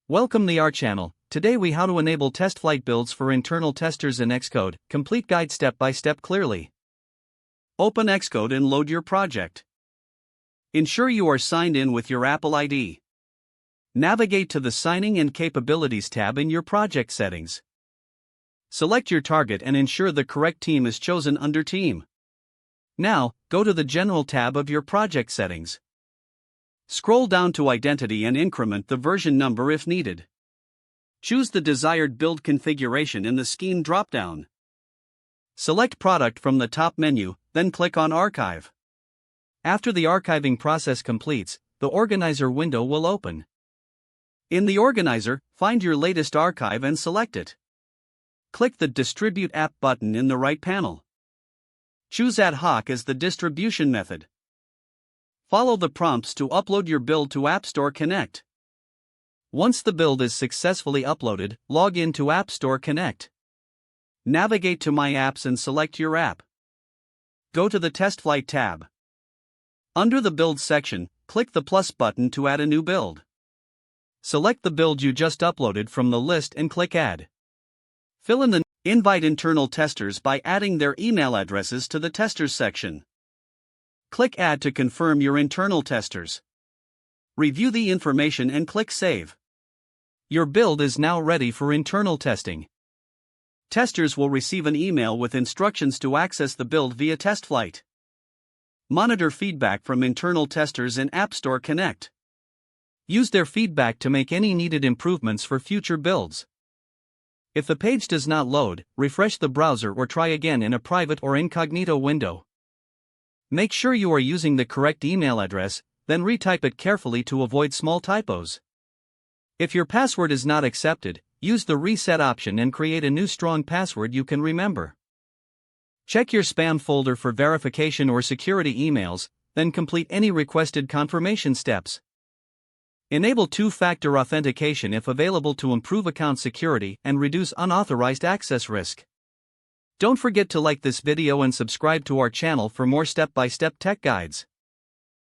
Welcome to our channel. Today we how to enable TestFlight builds for internal testers in Xcode. Complete guide step by step clearly. Open Xcode and load your project. Ensure you are signed in with your Apple ID. Navigate to the Signing and Capabilities tab in your project settings. Select your target and ensure the correct team is chosen under Team. Now, go to the General tab of your project settings. Scroll down to Identity and increment the version number if needed. Choose the desired build configuration in the Scheme dropdown. Select Product from the top menu, then click on Archive. After the archiving process completes, the Organizer window will open. In the Organizer, find your latest archive and select it. Click the Distribute App button in the right panel. Choose Ad hoc as the distribution method. Follow the prompts to upload your build to App Store Connect. Once the build is successfully uploaded, log in to App Store Connect. Navigate to My Apps and select your app. Go to the TestFlight tab. Under the Build section, click the plus button to add a new build. Select the build you just uploaded from the list and click Add. Fill in the Invite internal testers by adding their email addresses to the Testers section. Click Add to confirm your internal testers. Review the information and click Save. Your build is now ready for internal testing. Testers will receive an email with instructions to access the build via TestFlight. Monitor feedback from internal testers in App Store Connect. Use their feedback to make any needed improvements for future builds. If the page does not load, refresh the browser or try again in a private or incognito window. Make sure you are using the correct email address, then retype it carefully to avoid small typos. If your password is not accepted, use the reset option and create a new strong password you can remember. Check your spam folder for verification or security emails, then complete any requested confirmation steps. Enable two-factor authentication if available to improve account security and reduce unauthorized access risk. Don't forget to like this video and subscribe to our channel for more step-by-step tech guides.